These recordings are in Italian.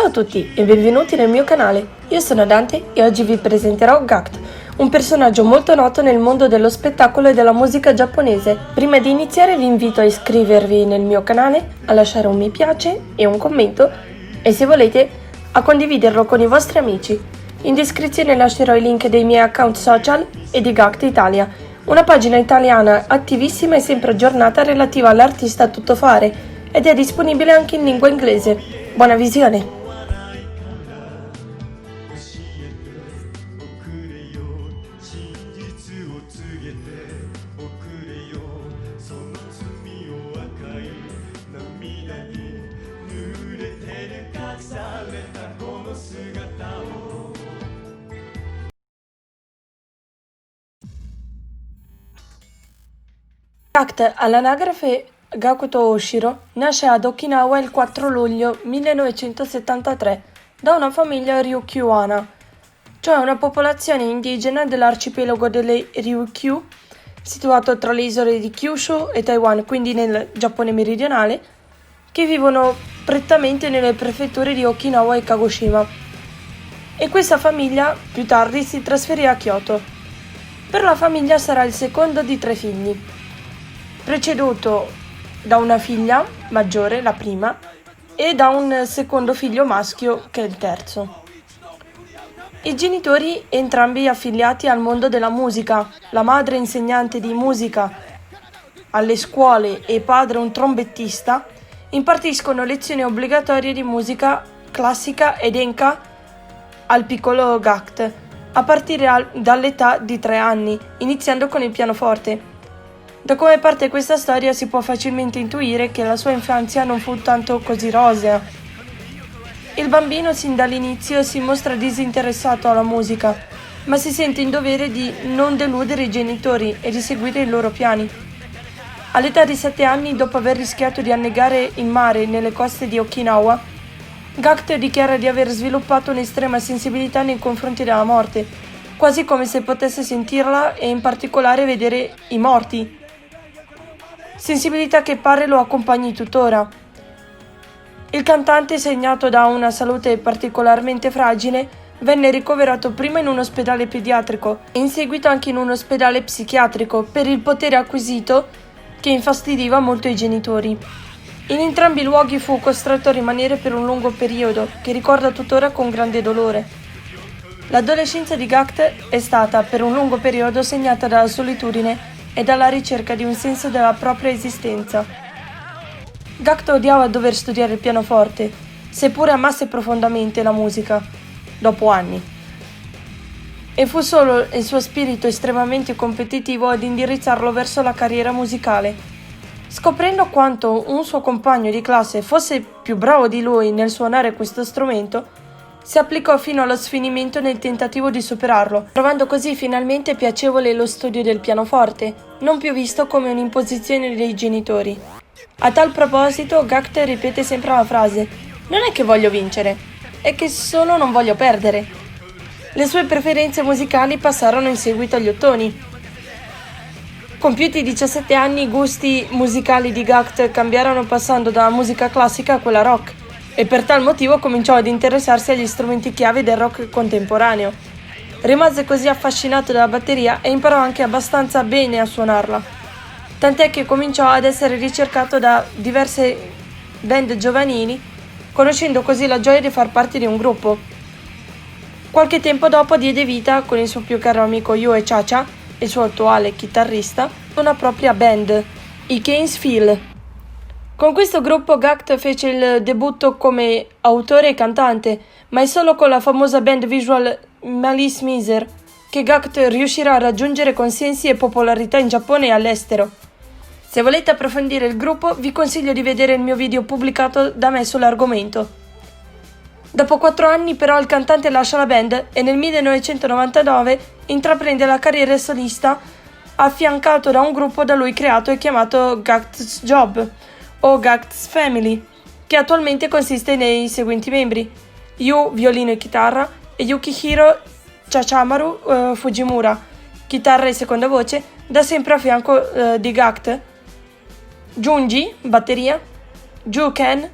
Ciao a tutti e benvenuti nel mio canale. Io sono Dante e oggi vi presenterò Gact, un personaggio molto noto nel mondo dello spettacolo e della musica giapponese. Prima di iniziare vi invito a iscrivervi nel mio canale, a lasciare un mi piace e un commento e se volete a condividerlo con i vostri amici. In descrizione lascerò i link dei miei account social e di Gact Italia, una pagina italiana attivissima e sempre aggiornata relativa all'artista a tuttofare ed è disponibile anche in lingua inglese. Buona visione! Gact, all'anagrafe Gakuto Oshiro, nasce ad Okinawa il 4 luglio 1973 da una famiglia Ryukyuana, cioè una popolazione indigena dell'arcipelago delle Ryukyu, situato tra le isole di Kyushu e Taiwan, quindi nel Giappone meridionale, che vivono prettamente nelle prefetture di Okinawa e Kagoshima. E questa famiglia più tardi si trasferì a Kyoto. Per la famiglia sarà il secondo di 3 figli, preceduto da una figlia maggiore, la prima, e da un secondo figlio maschio che è il terzo. I genitori, entrambi affiliati al mondo della musica, la madre insegnante di musica alle scuole e padre un trombettista, impartiscono lezioni obbligatorie di musica classica ed enka al piccolo Gact, a partire dall'età di 3 anni, iniziando con il pianoforte. Da come parte questa storia si può facilmente intuire che la sua infanzia non fu tanto così rosea. Il bambino sin dall'inizio si mostra disinteressato alla musica, ma si sente in dovere di non deludere i genitori e di seguire i loro piani. All'età di 7 anni, dopo aver rischiato di annegare in mare nelle coste di Okinawa, Gact dichiara di aver sviluppato un'estrema sensibilità nei confronti della morte, quasi come se potesse sentirla e in particolare vedere i morti. Sensibilità che pare lo accompagni tuttora. Il cantante, segnato da una salute particolarmente fragile, venne ricoverato prima in un ospedale pediatrico e in seguito anche in un ospedale psichiatrico per il potere acquisito che infastidiva molto i genitori. In entrambi i luoghi fu costretto a rimanere per un lungo periodo, che ricorda tuttora con grande dolore. L'adolescenza di Gact è stata, per un lungo periodo, segnata dalla solitudine e dalla ricerca di un senso della propria esistenza. Gact odiava dover studiare il pianoforte, seppure amasse profondamente la musica, dopo anni. E fu solo il suo spirito estremamente competitivo ad indirizzarlo verso la carriera musicale. Scoprendo quanto un suo compagno di classe fosse più bravo di lui nel suonare questo strumento, si applicò fino allo sfinimento nel tentativo di superarlo, trovando così finalmente piacevole lo studio del pianoforte, non più visto come un'imposizione dei genitori. A tal proposito, Gact ripete sempre la frase: "Non è che voglio vincere, è che solo non voglio perdere". Le sue preferenze musicali passarono in seguito agli ottoni. Compiuti i 17 anni, i gusti musicali di Gact cambiarono passando dalla musica classica a quella rock, e per tal motivo cominciò ad interessarsi agli strumenti chiave del rock contemporaneo. Rimase così affascinato dalla batteria e imparò anche abbastanza bene a suonarla, tant'è che cominciò ad essere ricercato da diverse band giovanili, conoscendo così la gioia di far parte di un gruppo. Qualche tempo dopo diede vita, con il suo più caro amico Yue Chacha, il suo attuale chitarrista, una propria band, i Keynes Phil. Con questo gruppo Gact fece il debutto come autore e cantante, ma è solo con la famosa band visual Malice Miser che Gact riuscirà a raggiungere consensi e popolarità in Giappone e all'estero. Se volete approfondire il gruppo, vi consiglio di vedere il mio video pubblicato da me sull'argomento. Dopo 4 anni però il cantante lascia la band e nel 1999 intraprende la carriera solista affiancato da un gruppo da lui creato e chiamato Gact's Job o Gact's Family, che attualmente consiste nei seguenti membri: Yu, violino e chitarra, e Yukihiro Chachamaru Fujimura, chitarra e seconda voce, da sempre a fianco di Gact, Junji, batteria, Ju Ken,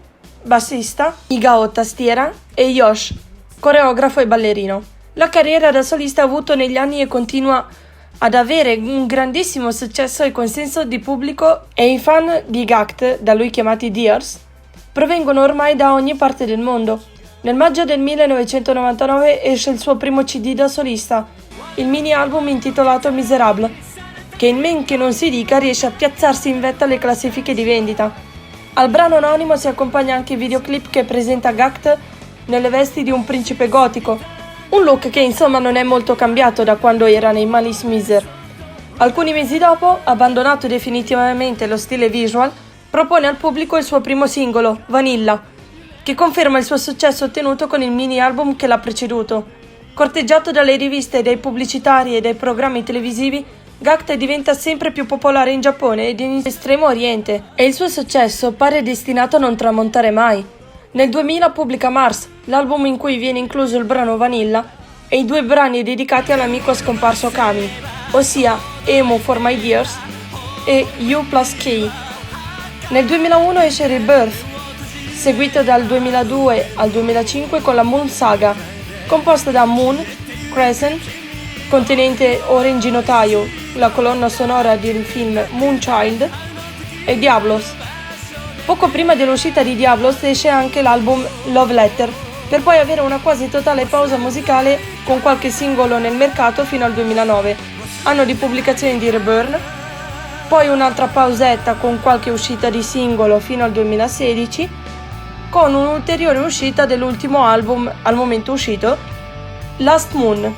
bassista, Igao tastiera e Yosh, coreografo e ballerino. La carriera da solista ha avuto negli anni e continua ad avere un grandissimo successo e consenso di pubblico, e i fan di Gact, da lui chiamati Deers, provengono ormai da ogni parte del mondo. Nel maggio del 1999 esce il suo primo CD da solista, il mini album intitolato Miserable, che in men che non si dica riesce a piazzarsi in vetta alle classifiche di vendita. Al brano anonimo si accompagna anche il videoclip che presenta Gact nelle vesti di un principe gotico, un look che insomma non è molto cambiato da quando era nei Malice Miser. Alcuni mesi dopo, abbandonato definitivamente lo stile visual, propone al pubblico il suo primo singolo, Vanilla, che conferma il suo successo ottenuto con il mini album che l'ha preceduto. Corteggiato dalle riviste, dai pubblicitari e dai programmi televisivi, Gact diventa sempre più popolare in Giappone ed in Estremo Oriente, e il suo successo pare destinato a non tramontare mai. Nel 2000 pubblica Mars, l'album in cui viene incluso il brano Vanilla e i 2 brani dedicati all'amico scomparso Kami, ossia Emo for My Dears e U plus K. Nel 2001 esce Rebirth, seguito dal 2002 al 2005 con la Moon Saga, composta da Moon, Crescent, contenente Orange Notaio, la colonna sonora del film Moonchild, e Diablos. Poco prima dell'uscita di Diablos esce anche l'album Love Letter, per poi avere una quasi totale pausa musicale con qualche singolo nel mercato fino al 2009, anno di pubblicazione di Reborn, poi un'altra pausetta con qualche uscita di singolo fino al 2016, con un'ulteriore uscita dell'ultimo album al momento uscito, Last Moon.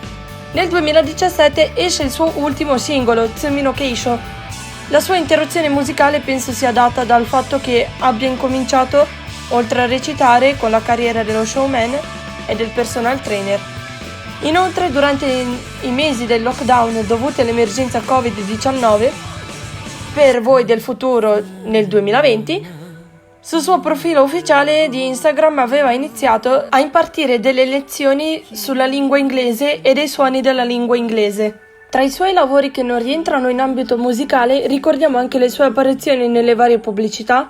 Nel 2017 esce il suo ultimo singolo, Tsumi no Keisho. La sua interruzione musicale penso sia data dal fatto che abbia incominciato, oltre a recitare, con la carriera dello showman e del personal trainer. Inoltre, durante i mesi del lockdown dovuti all'emergenza Covid-19, per voi del futuro nel 2020, sul suo profilo ufficiale di Instagram aveva iniziato a impartire delle lezioni sulla lingua inglese e dei suoni della lingua inglese. Tra i suoi lavori che non rientrano in ambito musicale ricordiamo anche le sue apparizioni nelle varie pubblicità,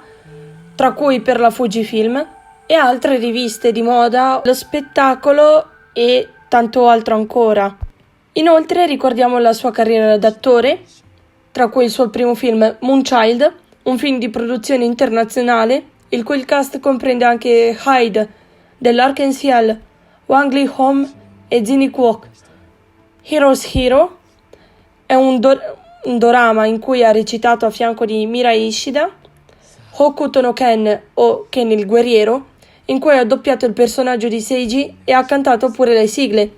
tra cui per la Fujifilm e altre riviste di moda, lo spettacolo e tanto altro ancora. Inoltre ricordiamo la sua carriera da attore, tra cui il suo primo film Moonchild, un film di produzione internazionale, il cui cast comprende anche Hyde dell'Arc-en-Ciel, Wang Lee-hom e Ginny Kwok. Hero's Hero è un dorama in cui ha recitato a fianco di Mirai Ishida, Hokuto no Ken o Ken il guerriero, in cui ha doppiato il personaggio di Seiji e ha cantato pure le sigle,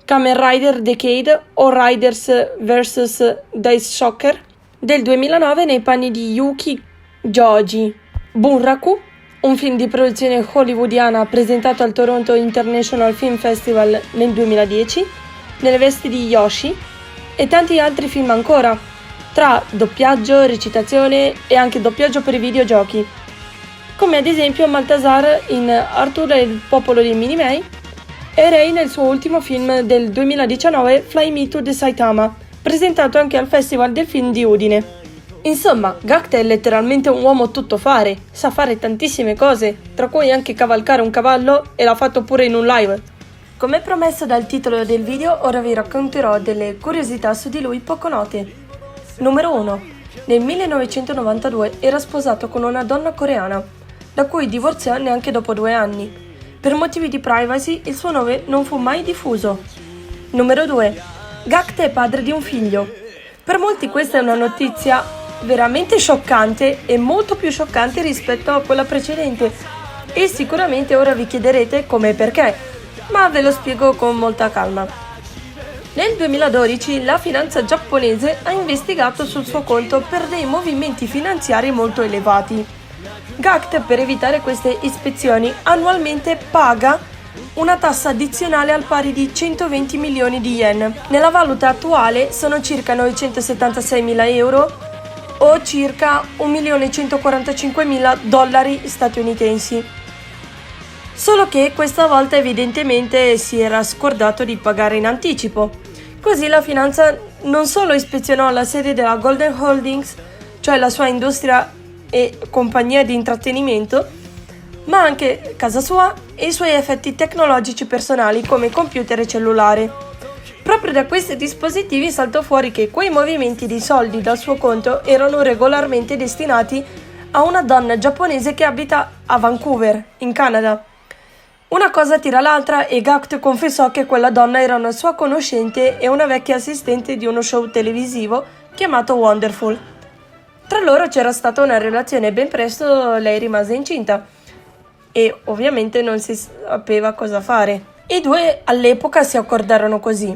Kamen Rider Decade o Riders vs Dice Shocker, del 2009 nei panni di Yuki Joji. Bunraku, un film di produzione hollywoodiana presentato al Toronto International Film Festival nel 2010, nelle vesti di Yoshi, e tanti altri film ancora, tra doppiaggio, recitazione e anche doppiaggio per i videogiochi, come ad esempio Maltasar in Arthur e il popolo dei Minimei e Rei nel suo ultimo film del 2019 Fly Me to the Saitama, presentato anche al Festival del Film di Udine. Insomma, Gact è letteralmente un uomo tuttofare, sa fare tantissime cose, tra cui anche cavalcare un cavallo, e l'ha fatto pure in un live. Come promesso dal titolo del video, ora vi racconterò delle curiosità su di lui poco note. Numero 1. Nel 1992 era sposato con una donna coreana, da cui divorziò neanche dopo 2 anni. Per motivi di privacy il suo nome non fu mai diffuso. Numero 2. Gact è padre di un figlio. Per molti questa è una notizia veramente scioccante e molto più scioccante rispetto a quella precedente, e sicuramente ora vi chiederete come e perché, ma ve lo spiego con molta calma. Nel 2012 la finanza giapponese ha investigato sul suo conto per dei movimenti finanziari molto elevati. Gact, per evitare queste ispezioni, annualmente paga una tassa addizionale al pari di 120 milioni di yen. Nella valuta attuale sono circa 976.000 euro o circa 1.145.000 dollari statunitensi. Solo che questa volta evidentemente si era scordato di pagare in anticipo. Così la finanza non solo ispezionò la sede della Golden Holdings, cioè la sua industria e compagnia di intrattenimento, ma anche casa sua e i suoi effetti tecnologici personali come computer e cellulare. Proprio da questi dispositivi saltò fuori che quei movimenti di soldi dal suo conto erano regolarmente destinati a una donna giapponese che abita a Vancouver, in Canada. Una cosa tira l'altra e Gact confessò che quella donna era una sua conoscente e una vecchia assistente di uno show televisivo chiamato Wonderful. Tra loro c'era stata una relazione e ben presto lei rimase incinta e ovviamente non si sapeva cosa fare. I due all'epoca si accordarono così.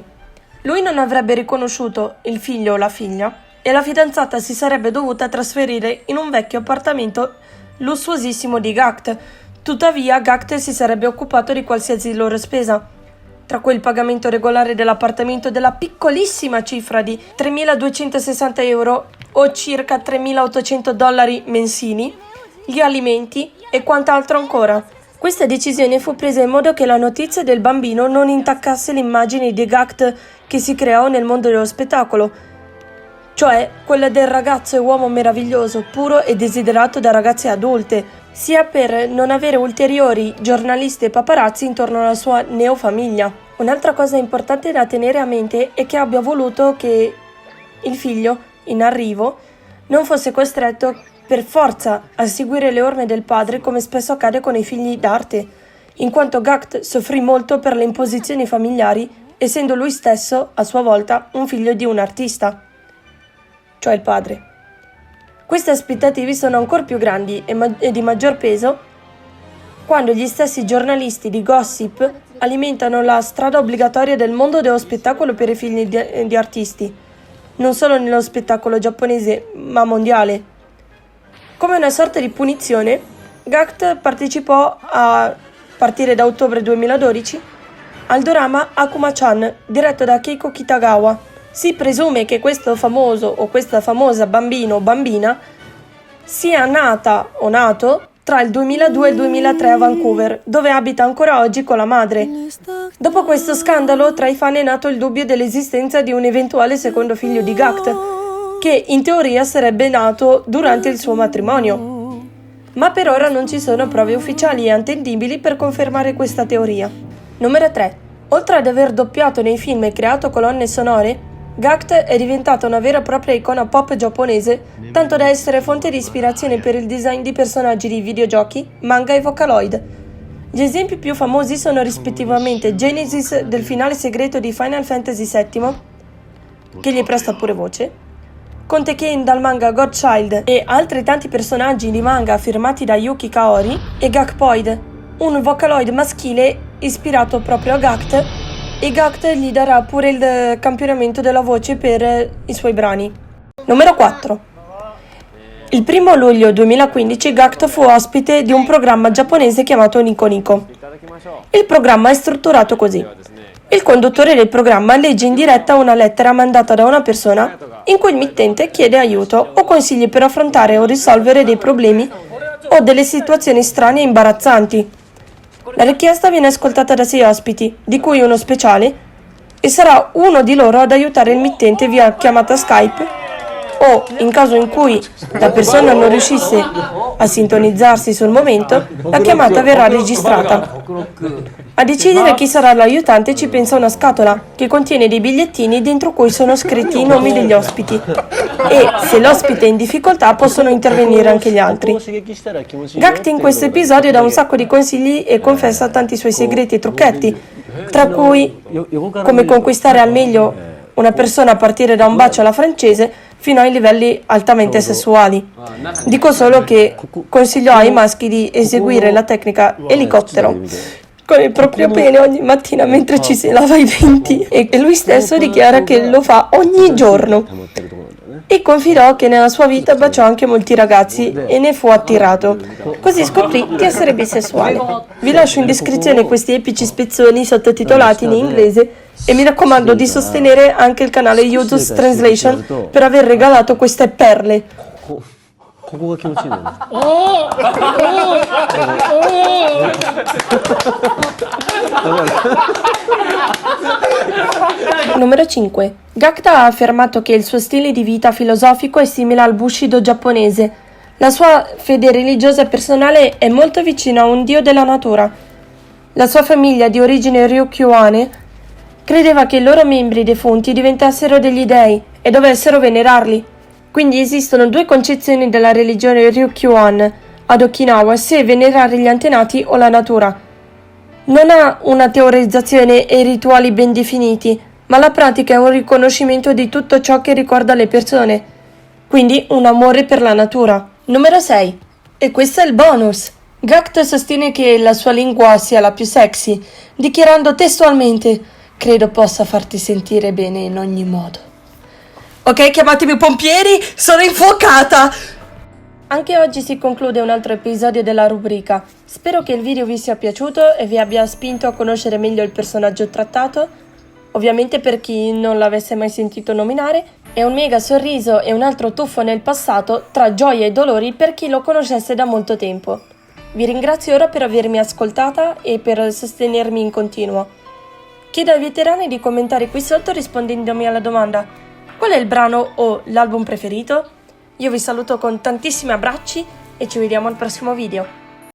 Lui non avrebbe riconosciuto il figlio o la figlia e la fidanzata si sarebbe dovuta trasferire in un vecchio appartamento lussuosissimo di Gact. Tuttavia, Gact si sarebbe occupato di qualsiasi loro spesa, tra cui il pagamento regolare dell'appartamento della piccolissima cifra di 3.260 euro o circa 3.800 dollari mensili, gli alimenti e quant'altro ancora. Questa decisione fu presa in modo che la notizia del bambino non intaccasse l'immagine di Gact che si creò nel mondo dello spettacolo, cioè quella del ragazzo e uomo meraviglioso, puro e desiderato da ragazze adulte, sia per non avere ulteriori giornalisti e paparazzi intorno alla sua neofamiglia. Un'altra cosa importante da tenere a mente è che abbia voluto che il figlio, in arrivo, non fosse costretto per forza a seguire le orme del padre come spesso accade con i figli d'arte, in quanto Gact soffrì molto per le imposizioni familiari, essendo lui stesso, a sua volta, un figlio di un artista, cioè il padre. Queste aspettative sono ancora più grandi e di maggior peso quando gli stessi giornalisti di gossip alimentano la strada obbligatoria del mondo dello spettacolo per i figli di artisti, non solo nello spettacolo giapponese, ma mondiale. Come una sorta di punizione, Gact partecipò a partire da ottobre 2012 al dorama Akuma-chan, diretto da Keiko Kitagawa. Si presume che questo famoso o questa famosa bambino o bambina sia nata o nato tra il 2002 e il 2003 a Vancouver, dove abita ancora oggi con la madre. Dopo questo scandalo, tra i fan è nato il dubbio dell'esistenza di un eventuale secondo figlio di Gact, che in teoria sarebbe nato durante il suo matrimonio. Ma per ora non ci sono prove ufficiali e attendibili per confermare questa teoria. Numero 3. Oltre ad aver doppiato nei film e creato colonne sonore, Gact è diventata una vera e propria icona pop giapponese, tanto da essere fonte di ispirazione per il design di personaggi di videogiochi, manga e Vocaloid. Gli esempi più famosi sono rispettivamente Genesis del finale segreto di Final Fantasy VII, che gli presta pure voce, Conte Ken dal manga Godchild e altri tanti personaggi di manga firmati da Yuki Kaori, e Gakpoid, un Vocaloid maschile ispirato proprio a Gact, e Gact gli darà pure il campionamento della voce per i suoi brani. Numero 4. Il 1 luglio 2015 Gact fu ospite di un programma giapponese chiamato Nico Nico. Il programma è strutturato così. Il conduttore del programma legge in diretta una lettera mandata da una persona in cui il mittente chiede aiuto o consigli per affrontare o risolvere dei problemi o delle situazioni strane e imbarazzanti. La richiesta viene ascoltata da 6 ospiti, di cui uno speciale, e sarà uno di loro ad aiutare il mittente via chiamata Skype o, in caso in cui la persona non riuscisse a sintonizzarsi sul momento, la chiamata verrà registrata. A decidere chi sarà l'aiutante ci pensa una scatola, che contiene dei bigliettini dentro cui sono scritti i nomi degli ospiti e, se l'ospite è in difficoltà, possono intervenire anche gli altri. Gact in questo episodio dà un sacco di consigli e confessa tanti suoi segreti e trucchetti, tra cui come conquistare al meglio una persona a partire da un bacio alla francese fino ai livelli altamente sessuali. Dico solo che consigliò ai maschi di eseguire la tecnica elicottero con il proprio pene ogni mattina mentre ci si lava i denti, e lui stesso dichiara che lo fa ogni giorno, e confidò che nella sua vita baciò anche molti ragazzi e ne fu attirato. Così scoprì di essere bisessuale. Vi lascio in descrizione questi epici spezzoni sottotitolati in inglese e mi raccomando di sostenere anche il canale Yuzu's Translation per aver regalato queste perle. Numero 5. Gact ha affermato che il suo stile di vita filosofico è simile al Bushido giapponese, La sua fede religiosa e personale è molto vicina a un dio della natura. La sua famiglia, di origine ryukyuane, credeva che i loro membri defunti diventassero degli dei e dovessero venerarli. Quindi esistono due concezioni della religione Ryukyuan ad Okinawa: se venerare gli antenati o la natura. Non ha una teorizzazione e rituali ben definiti, ma la pratica è un riconoscimento di tutto ciò che ricorda le persone, quindi un amore per la natura. Numero 6. E questo è il bonus. Gact sostiene che la sua lingua sia la più sexy, dichiarando testualmente: credo possa farti sentire bene in ogni modo. Ok, chiamatemi pompieri, sono infuocata! Anche oggi si conclude un altro episodio della rubrica. Spero che il video vi sia piaciuto e vi abbia spinto a conoscere meglio il personaggio trattato. Ovviamente, per chi non l'avesse mai sentito nominare, è un mega sorriso e un altro tuffo nel passato tra gioie e dolori per chi lo conoscesse da molto tempo. Vi ringrazio ora per avermi ascoltata e per sostenermi in continuo. Chiedo ai veterani di commentare qui sotto rispondendomi alla domanda: qual è il brano o l'album preferito? Io vi saluto con tantissimi abbracci e ci vediamo al prossimo video.